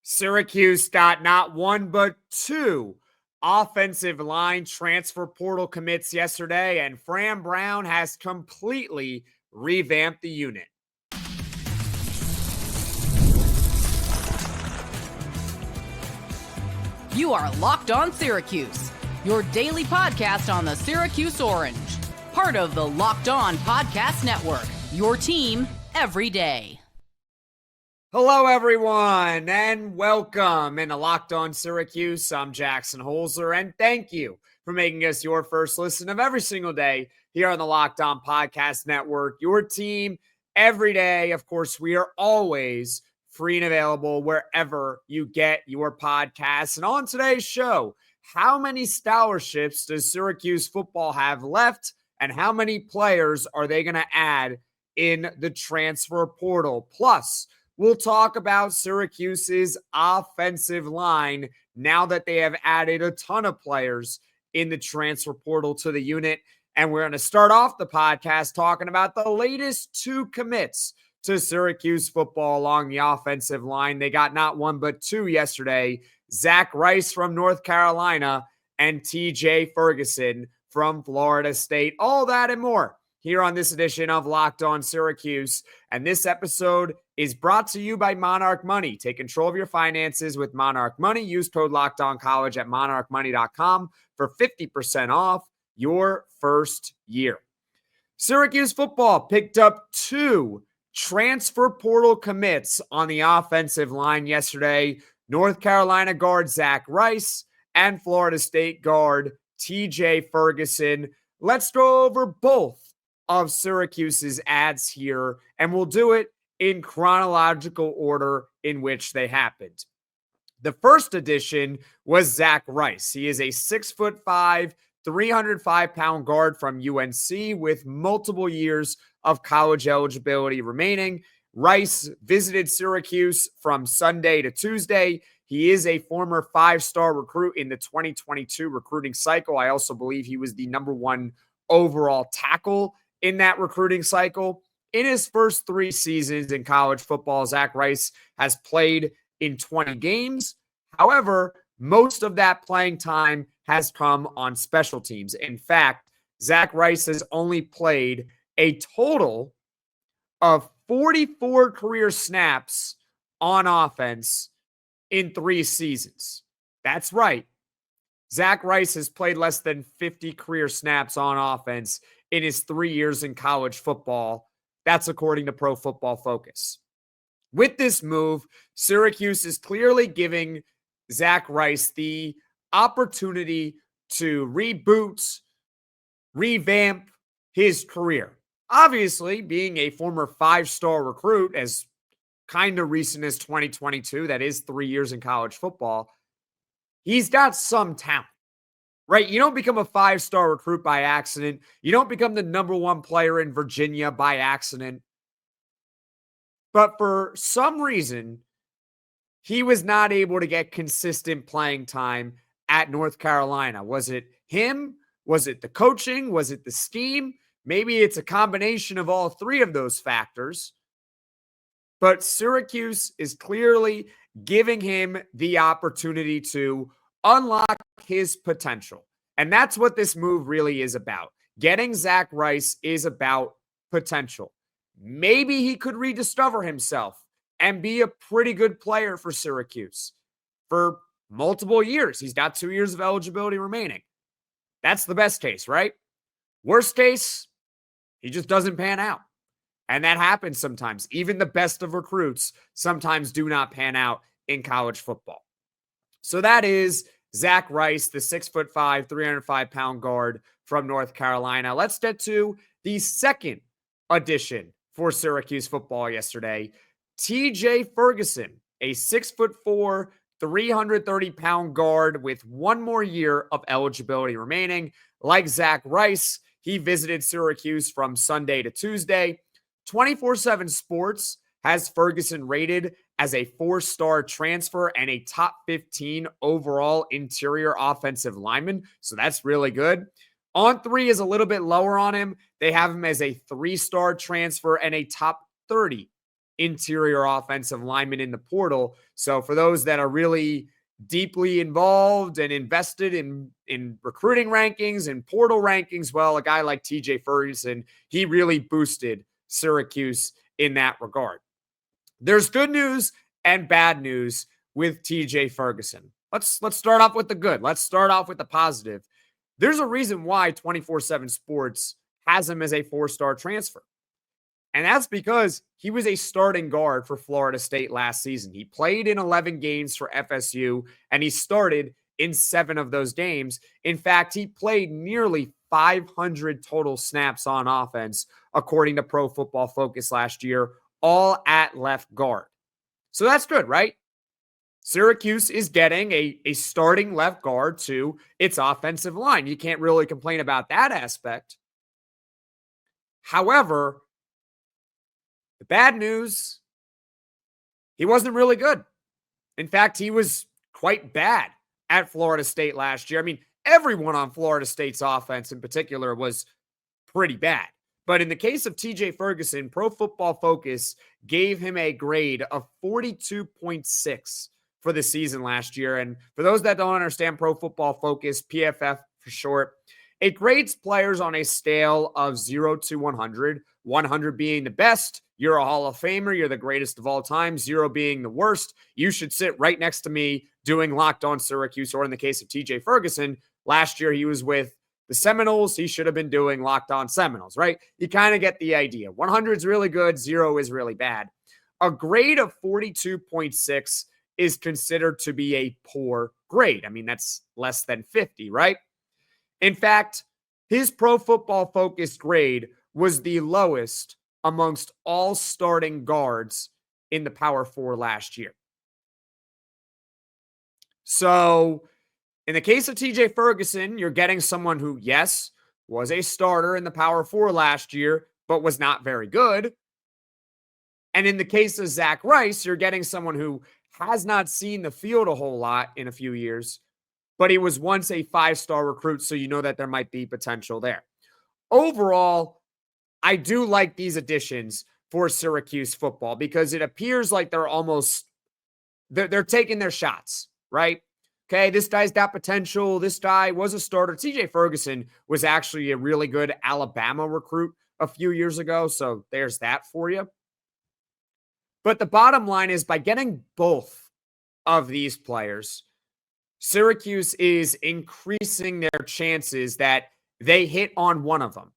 Syracuse got not one, but two offensive line transfer portal commits yesterday, and Fran Brown has completely revamped the unit. You are Locked On Syracuse, your daily podcast on the Syracuse Orange. Part of the Locked On Podcast Network, your team every day. Hello, everyone, and welcome into Locked On Syracuse. I'm Jackson Holzer, and thank you for making us your first listen of every single day here on the Locked On Podcast Network, your team every day. Of course, we are always free and available wherever you get your podcasts. And on today's show, how many scholarships does Syracuse football have left, and how many players are they going to add in the transfer portal? Plus, we'll talk about Syracuse's offensive line now that they have added a ton of players in the transfer portal to the unit. And we're going to start off the podcast talking about the latest two commits to Syracuse football along the offensive line. They got not one, but two yesterday. Zach Rice from North Carolina and TJ Ferguson from Florida State. All that and more here on this edition of Locked On Syracuse. And this episode is brought to you by Monarch Money. Take control of your finances with Monarch Money. Use code LOCKEDONCollege at monarchmoney.com for 50% off your first year. Syracuse football picked up two transfer portal commits on the offensive line yesterday. North Carolina guard Zach Rice and Florida State guard TJ Ferguson. Let's go over both of Syracuse's ads here, and we'll do it in chronological order in which they happened. The first addition was Zach Rice. He is a 6'5", 305-pound guard from UNC with multiple years of college eligibility remaining. Rice visited Syracuse from Sunday to Tuesday. He is a former five-star recruit in the 2022 recruiting cycle. I also believe he was the number one overall tackle in that recruiting cycle. In his first three seasons in college football, Zach Rice has played in 20 games. However, most of that playing time has come on special teams. In fact, Zach Rice has only played a total of 44 career snaps on offense in 3 seasons. That's right. Zach Rice has played less than 50 career snaps on offense in his 3 years in college football. That's according to Pro Football Focus. With this move, Syracuse is clearly giving Zach Rice the opportunity to reboot, revamp his career. Obviously, being a former five-star recruit as kind of recent as 2022, that is 3 years in college football, he's got some talent. Right? You don't become a five-star recruit by accident. You don't become the number one player in Virginia by accident. But for some reason, he was not able to get consistent playing time at North Carolina. Was it him? Was it the coaching? Was it the scheme? Maybe it's a combination of all three of those factors. But Syracuse is clearly giving him the opportunity to unlock his potential. And that's what this move really is about. Getting Zach Rice is about potential. Maybe he could rediscover himself and be a pretty good player for Syracuse for multiple years. He's got 2 years of eligibility remaining. That's the best case, right? Worst case, he just doesn't pan out. And that happens sometimes. Even the best of recruits sometimes do not pan out in college football. So that is Zach Rice, the 6'5", 305-pound guard from North Carolina. Let's get to the second addition for Syracuse football yesterday. TJ Ferguson, a 6'4", 330-pound guard with one more year of eligibility remaining. Like Zach Rice, he visited Syracuse from Sunday to Tuesday. 24/7 Sports has Ferguson rated as a 4-star transfer and a top 15 overall interior offensive lineman. So that's really good. On3 is a little bit lower on him. They have him as a 3-star transfer and a top 30 interior offensive linemen in the portal. So for those that are really deeply involved and invested in recruiting rankings and portal rankings, well, a guy like TJ Ferguson, he really boosted Syracuse in that regard. There's good news and bad news with TJ Ferguson. Let's start off with the good. Let's start off with the positive. There's a reason why 24/7 Sports has him as a 4-star transfer. And that's because he was a starting guard for Florida State last season. He played in 11 games for FSU, and he started in 7 of those games. In fact, he played nearly 500 total snaps on offense, according to Pro Football Focus last year, all at left guard. So that's good, right? Syracuse is getting a starting left guard to its offensive line. You can't really complain about that aspect. However, the bad news, he wasn't really good. In fact, he was quite bad at Florida State last year. I mean, everyone on Florida State's offense in particular was pretty bad. But in the case of TJ Ferguson, Pro Football Focus gave him a grade of 42.6 for the season last year. And for those that don't understand Pro Football Focus, PFF for short, it grades players on a scale of 0 to 100, 100 being the best. You're a Hall of Famer. You're the greatest of all time. 0 being the worst. You should sit right next to me doing Locked On Syracuse, or in the case of TJ Ferguson, last year he was with the Seminoles. He should have been doing Locked On Seminoles, right? You kind of get the idea. 100 is really good. 0 is really bad. A grade of 42.6 is considered to be a poor grade. I mean, that's less than 50, right? In fact, his Pro Football Focus grade was the lowest amongst all starting guards in the Power 4 last year. So, in the case of TJ Ferguson, you're getting someone who, yes, was a starter in the Power 4 last year, but was not very good. And in the case of Zach Rice, you're getting someone who has not seen the field a whole lot in a few years, but he was once a 5-star recruit, so you know that there might be potential there. Overall, I do like these additions for Syracuse football because it appears like they're taking their shots, right? Okay, this guy's got potential. This guy was a starter. TJ Ferguson was actually a really good Alabama recruit a few years ago, so there's that for you. But the bottom line is, by getting both of these players, Syracuse is increasing their chances that they hit on one of them.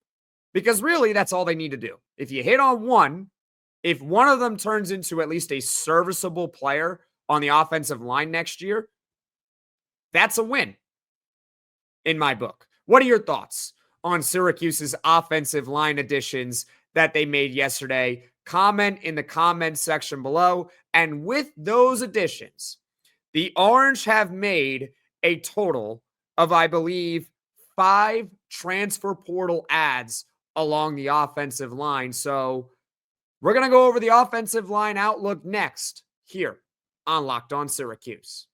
Because really, that's all they need to do. If you hit on one, if one of them turns into at least a serviceable player on the offensive line next year, that's a win in my book. What are your thoughts on Syracuse's offensive line additions that they made yesterday? Comment in the comment section below. And with those additions, the Orange have made a total of, I believe, 5 transfer portal adds along the offensive line. So we're going to go over the offensive line outlook next here on Locked On Syracuse.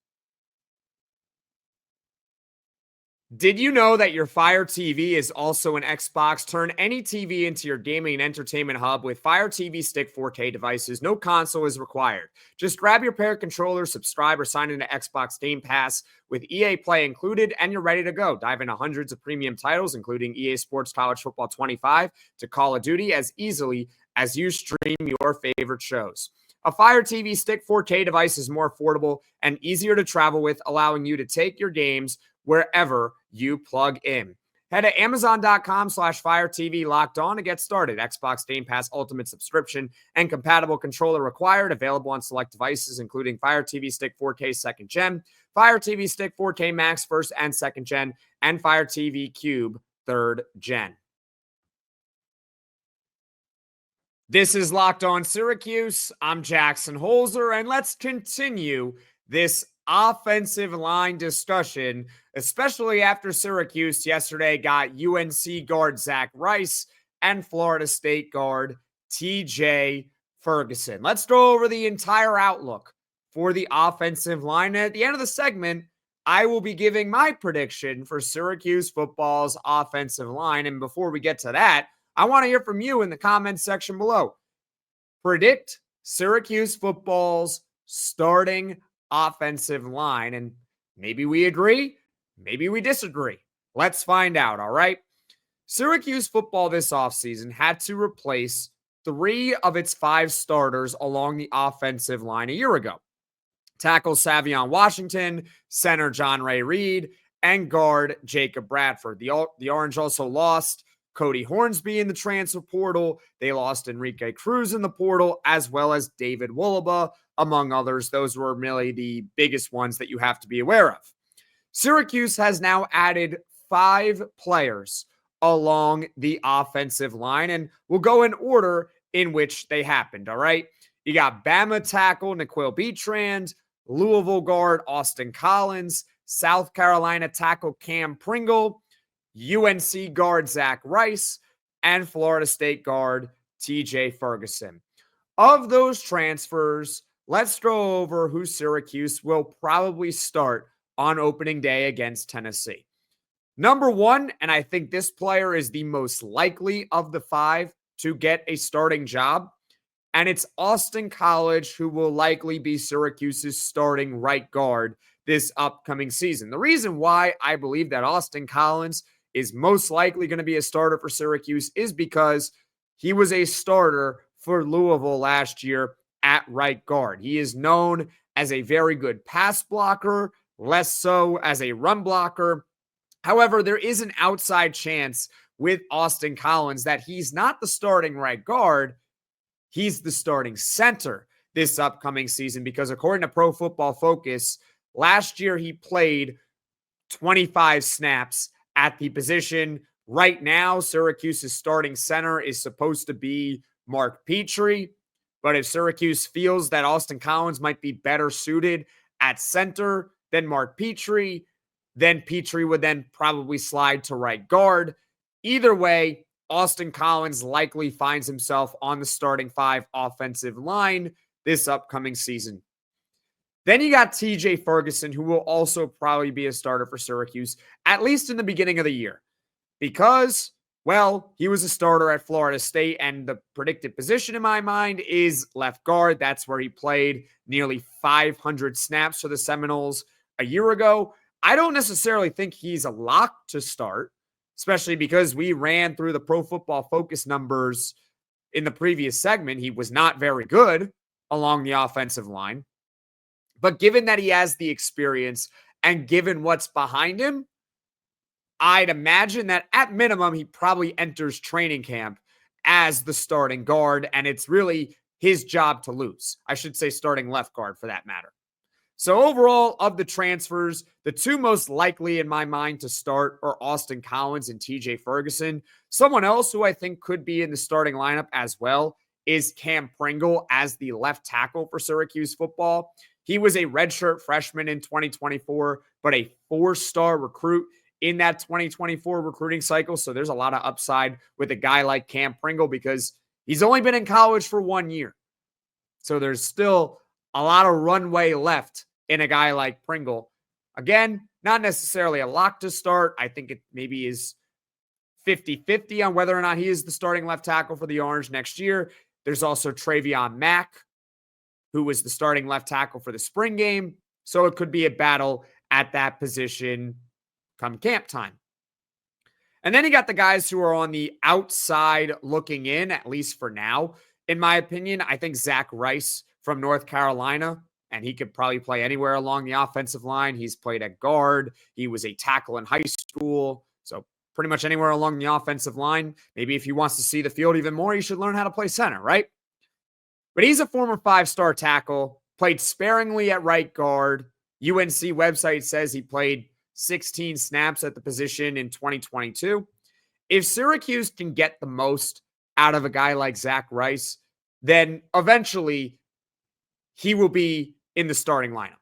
Did you know that your Fire TV is also an Xbox? Turn any TV into your gaming and entertainment hub with Fire TV Stick 4K devices. No console is required. Just grab your pair of controllers, subscribe, or sign into Xbox Game Pass with EA Play included, and you're ready to go. Dive into hundreds of premium titles, including EA Sports College Football 25 to Call of Duty, as easily as you stream your favorite shows. A Fire TV Stick 4K device is more affordable and easier to travel with, allowing you to take your games wherever you plug in. Head to Amazon.com/Fire TV Locked On to get started. Xbox Game Pass Ultimate subscription and compatible controller required. Available on select devices, including Fire TV Stick 4K 2nd Gen, Fire TV Stick 4K Max 1st and 2nd Gen, and Fire TV Cube 3rd Gen. This is Locked On Syracuse. I'm Jackson Holzer, and let's continue this offensive line discussion, especially after Syracuse yesterday got UNC guard Zach Rice and Florida State guard TJ Ferguson. Let's go over the entire outlook for the offensive line. And at the end of the segment, I will be giving my prediction for Syracuse football's offensive line. And before we get to that, I want to hear from you in the comments section below. Predict Syracuse football's starting offensive line. And maybe we agree, maybe we disagree. Let's find out, all right? Syracuse football this offseason had to replace 3 of its 5 starters along the offensive line a year ago. Tackle Savion Washington, center John Ray Reed, and guard Jacob Bradford. The Orange also lost Cody Hornsby in the transfer portal. They lost Enrique Cruz in the portal, as well as David Woolaba, among others. Those were really the biggest ones that you have to be aware of. Syracuse has now added 5 players along the offensive line, and we'll go in order in which they happened, all right? You got Bama tackle Naquil Beatrand, Louisville guard Austin Collins, South Carolina tackle Cam Pringle, UNC guard Zach Rice, and Florida State guard TJ Ferguson. Of those transfers, let's go over who Syracuse will probably start on opening day against Tennessee. Number 1, and I think this player is the most likely of the 5 to get a starting job, and it's Austin College, who will likely be Syracuse's starting right guard this upcoming season. The reason why I believe that Austin Collins is most likely going to be a starter for Syracuse is because he was a starter for Louisville last year at right guard. He is known as a very good pass blocker, less so as a run blocker. However, there is an outside chance with Austin Collins that he's not the starting right guard, he's the starting center this upcoming season because according to Pro Football Focus, last year he played 25 snaps at the position. Right now, Syracuse's starting center is supposed to be Mark Petrie, but if Syracuse feels that Austin Collins might be better suited at center than Mark Petrie, then Petrie would then probably slide to right guard. Either way, Austin Collins likely finds himself on the starting 5 offensive line this upcoming season. Then you got TJ Ferguson, who will also probably be a starter for Syracuse, at least in the beginning of the year. Because, well, he was a starter at Florida State, and the predicted position in my mind is left guard. That's where he played nearly 500 snaps for the Seminoles a year ago. I don't necessarily think he's a lock to start, especially because we ran through the Pro Football Focus numbers in the previous segment. He was not very good along the offensive line. But given that he has the experience and given what's behind him, I'd imagine that at minimum, he probably enters training camp as the starting guard, and it's really his job to lose. I should say starting left guard for that matter. So overall, of the transfers, the 2 most likely in my mind to start are Austin Collins and TJ Ferguson. Someone else who I think could be in the starting lineup as well is Cam Pringle as the left tackle for Syracuse football. He was a redshirt freshman in 2024, but a 4-star recruit in that 2024 recruiting cycle. So there's a lot of upside with a guy like Cam Pringle because he's only been in college for 1 year. So there's still a lot of runway left in a guy like Pringle. Again, not necessarily a lock to start. I think it maybe is 50-50 on whether or not he is the starting left tackle for the Orange next year. There's also Travion Mack, who was the starting left tackle for the spring game. So it could be a battle at that position come camp time. And then you got the guys who are on the outside looking in, at least for now. In my opinion, I think Zach Rice from North Carolina, and he could probably play anywhere along the offensive line. He's played at guard. He was a tackle in high school. So pretty much anywhere along the offensive line. Maybe if he wants to see the field even more, he should learn how to play center, right? But he's a former 5-star tackle, played sparingly at right guard. UNC website says he played 16 snaps at the position in 2022. If Syracuse can get the most out of a guy like Zach Rice, then eventually he will be in the starting lineup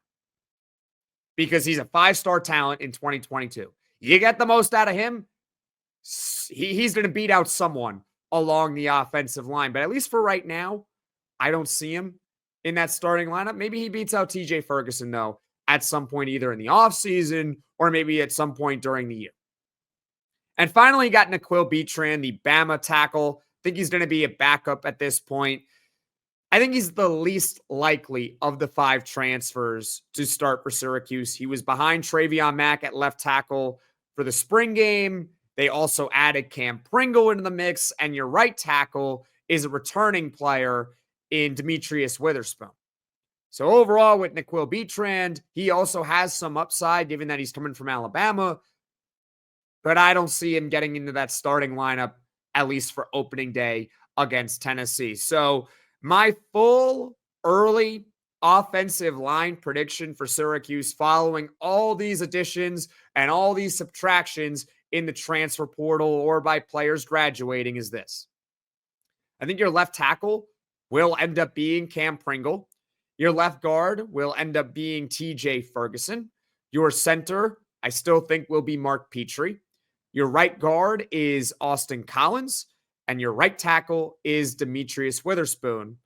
because he's a 5-star talent in 2022. You get the most out of him, he's going to beat out someone along the offensive line. But at least for right now, I don't see him in that starting lineup. Maybe he beats out TJ Ferguson, though, at some point, either in the offseason or maybe at some point during the year. And finally, you got Naquil Beatrand, the Bama tackle. I think he's going to be a backup at this point. I think he's the least likely of the 5 transfers to start for Syracuse. He was behind Travion Mack at left tackle for the spring game. They also added Cam Pringle into the mix, and your right tackle is a returning player in Demetrius Witherspoon. So overall, with Niquil Beatrand, he also has some upside given that he's coming from Alabama, but I don't see him getting into that starting lineup, at least for opening day against Tennessee. So my full early offensive line prediction for Syracuse following all these additions and all these subtractions in the transfer portal or by players graduating is this. I think your left tackle will end up being Cam Pringle. Your left guard will end up being TJ Ferguson. Your center, I still think, will be Mark Petrie. Your right guard is Austin Collins. And your right tackle is Demetrius Witherspoon.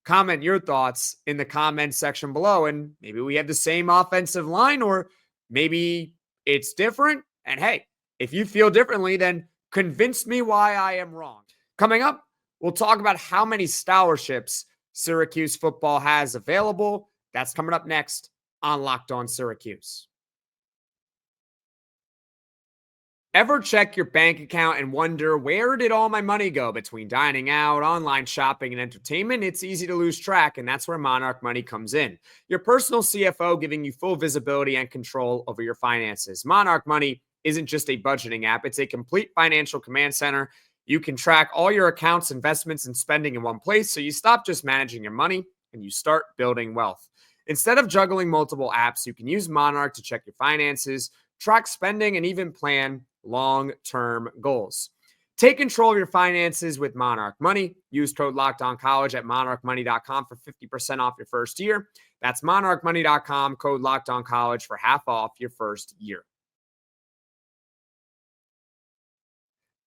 Comment your thoughts in the comment section below. And maybe we have the same offensive line, or maybe it's different. And hey, if you feel differently, then convince me why I am wrong. Coming up, we'll talk about how many scholarships Syracuse football has available. That's coming up next on Locked On Syracuse. Ever check your bank account and wonder, where did all my money go between dining out, online shopping, and entertainment? It's easy to lose track, and that's where Monarch Money comes in. Your personal CFO giving you full visibility and control over your finances. Monarch Money isn't just a budgeting app. It's a complete financial command center. You can track all your accounts, investments, and spending in one place, so you stop just managing your money and you start building wealth. Instead of juggling multiple apps, you can use Monarch to check your finances, track spending, and even plan long-term goals. Take control of your finances with Monarch Money. Use code LOCKEDONCollege at monarchmoney.com for 50% off your first year. That's monarchmoney.com, code LOCKEDONCollege for half off your first year.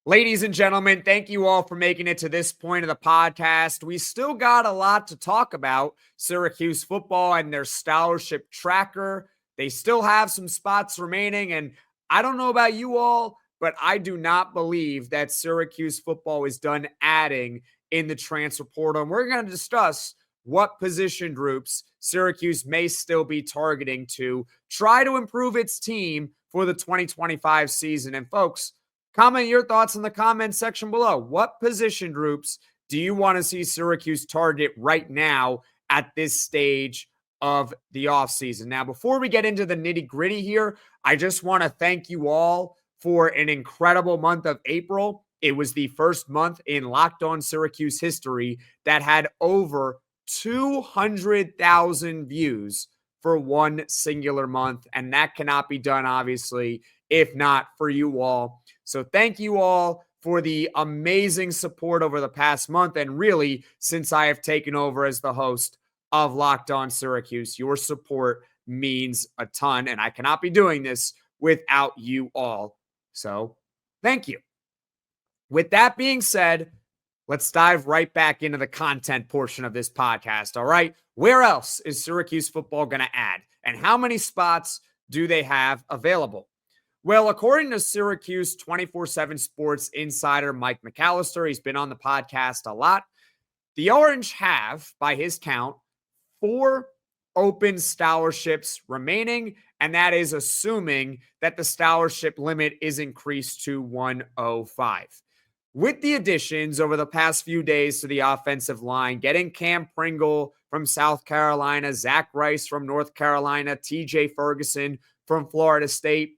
Ladies and gentlemen, thank you all for making it to this point of the podcast. We still got a lot to talk about. Syracuse football and their scholarship tracker. They still have some spots remaining, and I don't know about you all, but I do not believe that Syracuse football is done adding in the transfer portal. And we're going to discuss what position groups Syracuse may still be targeting to try to improve its team for the 2025 season. And folks, comment your thoughts in the comment section below. What position groups do you want to see Syracuse target right now at this stage of the offseason? Now, before we get into the nitty-gritty here, I just want to thank you all for an incredible month of April. It was the first month in Locked On Syracuse history that had over 200,000 views for one singular month, and that cannot be done, obviously, if not for you all. So thank you all for the amazing support over the past month, and really since I have taken over as the host of Locked On Syracuse. Your support means a ton, and I cannot be doing this without you all. So thank you. With that being said, let's dive right back into the content portion of this podcast. All right. Where else is Syracuse football going to add? And how many spots do they have available? Well, according to Syracuse 24/7 Sports insider Mike McAllister, he's been on the podcast a lot. The Orange have, by his count, 4 open scholarships remaining, and that is assuming that the scholarship limit is increased to 105. With the additions over the past few days to the offensive line, getting Cam Pringle from South Carolina, Zach Rice from North Carolina, TJ Ferguson from Florida State,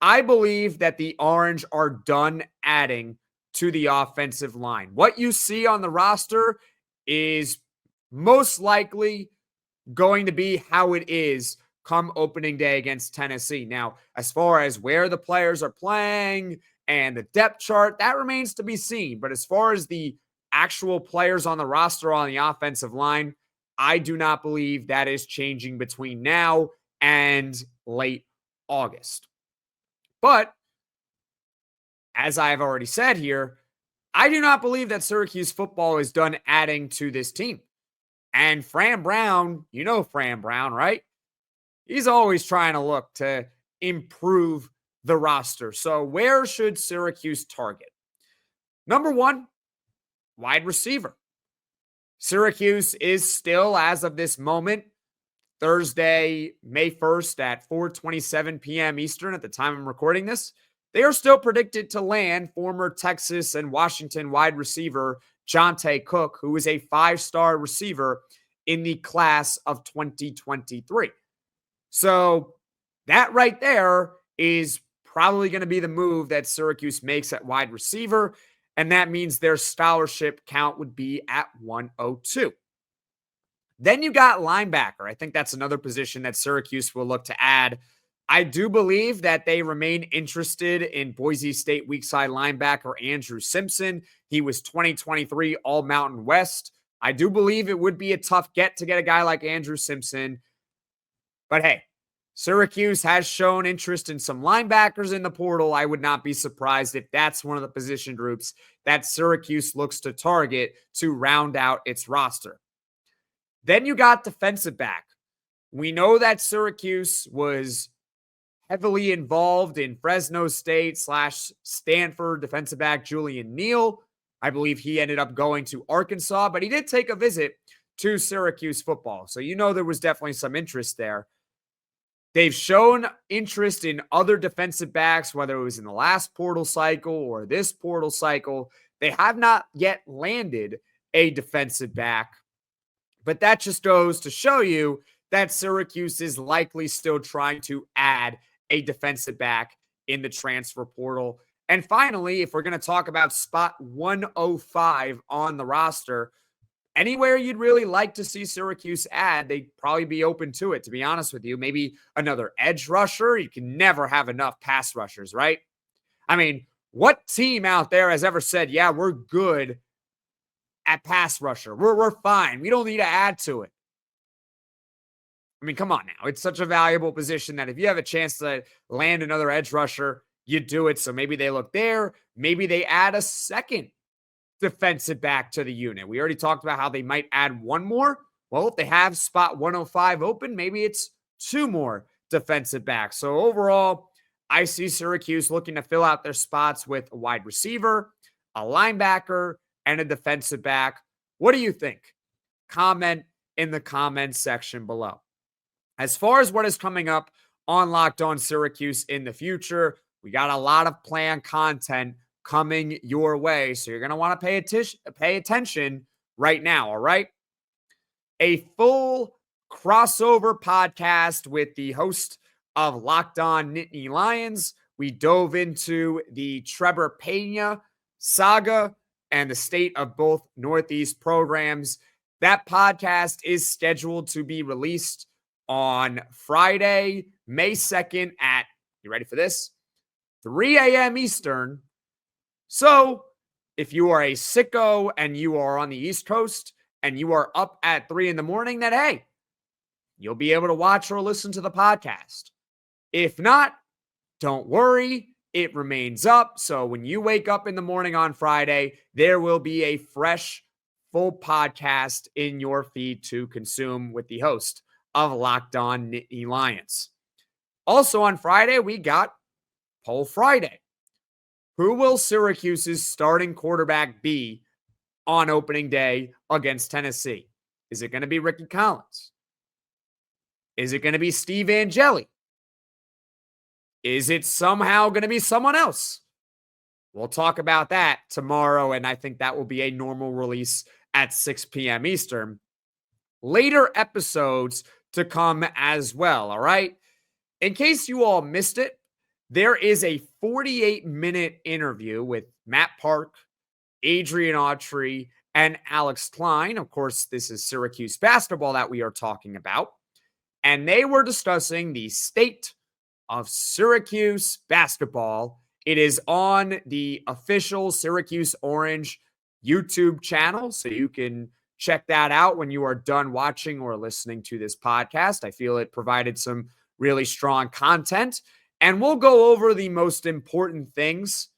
I believe that the Orange are done adding to the offensive line. What you see on the roster is most likely going to be how it is come opening day against Tennessee. Now, as far as where the players are playing and the depth chart, that remains to be seen. But as far as the actual players on the roster on the offensive line, I do not believe that is changing between now and late August. But as I have already said here, I do not believe that Syracuse football is done adding to this team. And Fran Brown, you know Fran Brown, right? He's always trying to look to improve the roster. So where should Syracuse target? Number one, wide receiver. Syracuse is still, as of this moment, Thursday, May 1st at 4:27 p.m. Eastern at the time I'm recording this. They are still predicted to land former Texas and Washington wide receiver Johntay Cook, who is a five-star receiver in the class of 2023. So that right there is probably going to be the move that Syracuse makes at wide receiver. And that means their scholarship count would be at 102. Then you got linebacker. I think that's another position that Syracuse will look to add. I do believe that they remain interested in Boise State weak side linebacker Andrew Simpson. He was 2023 All Mountain West. I do believe it would be a tough get to get a guy like Andrew Simpson. But hey, Syracuse has shown interest in some linebackers in the portal. I would not be surprised if that's one of the position groups that Syracuse looks to target to round out its roster. Then you got defensive back. We know that Syracuse was heavily involved in Fresno State / Stanford defensive back Julian Neal. I believe he ended up going to Arkansas, but he did take a visit to Syracuse football. So you know there was definitely some interest there. They've shown interest in other defensive backs, whether it was in the last portal cycle or this portal cycle. They have not yet landed a defensive back, but that just goes to show you that Syracuse is likely still trying to add a defensive back in the transfer portal. And finally, if we're going to talk about spot 105 on the roster, anywhere you'd really like to see Syracuse add, they'd probably be open to it, to be honest with you. Maybe another edge rusher. You can never have enough pass rushers, right? I mean, what team out there has ever said, yeah, we're good at pass rusher. We're fine. We don't need to add to it. I mean, come on now. It's such a valuable position that if you have a chance to land another edge rusher, you do it. So maybe they look there. Maybe they add a second defensive back to the unit. We already talked about how they might add one more. Well, if they have spot 105 open, maybe it's two more defensive backs. So overall, I see Syracuse looking to fill out their spots with a wide receiver, a linebacker, and a defensive back. What do you think? Comment in the comments section below. As far as what is coming up on Locked On Syracuse in the future, we got a lot of planned content coming your way. So you're going to want to pay attention right now, all right? A full crossover podcast with the host of Locked On Nittany Lions. We dove into the Trevor Pena saga and the state of both Northeast programs. That podcast is scheduled to be released on Friday, May 2nd at, you ready for this? 3 a.m. Eastern. So if you are a sicko and you are on the East Coast and you are up at 3 in the morning, then hey, you'll be able to watch or listen to the podcast. If not, don't worry. It remains up. So when you wake up in the morning on Friday, there will be a fresh, full podcast in your feed to consume with the host of Locked On Nittany Lions. Also on Friday, we got Poll Friday. Who will Syracuse's starting quarterback be on opening day against Tennessee? Is it going to be Ricky Collins? Is it going to be Steve Angeli? Is it somehow going to be someone else? We'll talk about that tomorrow, and I think that will be a normal release at 6 p.m. Eastern. Later episodes to come as well, all right? In case you all missed it, there is a 48-minute interview with Matt Park, Adrian Autry, and Alex Klein. Of course, this is Syracuse basketball that we are talking about. And they were discussing the state of Syracuse basketball. It is on the official Syracuse Orange YouTube channel, so you can check that out when you are done watching or listening to this podcast. I feel it provided some really strong content. And we'll go over the most important things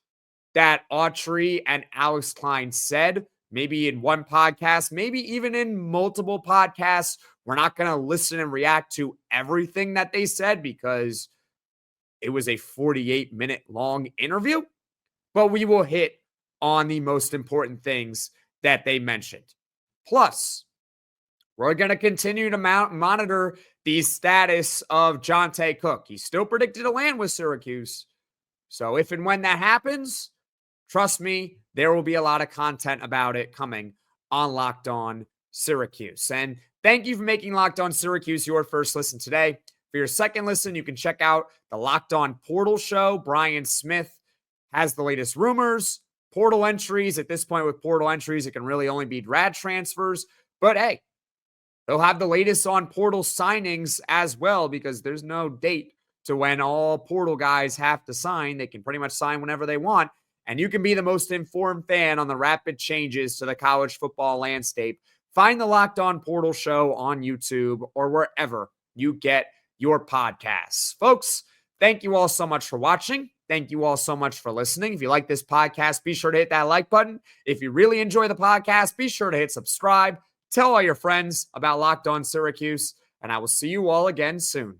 that Autry and Alex Klein said, maybe in one podcast, maybe even in multiple podcasts. We're not going to listen and react to everything that they said because it was a 48-minute long interview, but we will hit on the most important things that they mentioned. Plus, we're going to continue to monitor the status of Johntay Cook. He's still predicted to land with Syracuse. So if and when that happens, trust me, there will be a lot of content about it coming on Locked On Syracuse. And thank you for making Locked On Syracuse your first listen today. For your second listen, you can check out the Locked On Portal Show. Brian Smith has the latest rumors, portal entries. At this point with portal entries, it can really only be grad transfers. But hey, they'll have the latest on portal signings as well, because there's no date to when all portal guys have to sign. They can pretty much sign whenever they want. And you can be the most informed fan on the rapid changes to the college football landscape. Find the Locked On Portal Show on YouTube or wherever you get your podcasts. Folks, thank you all so much for watching. Thank you all so much for listening. If you like this podcast, be sure to hit that like button. If you really enjoy the podcast, be sure to hit subscribe. Tell all your friends about Locked On Syracuse, and I will see you all again soon.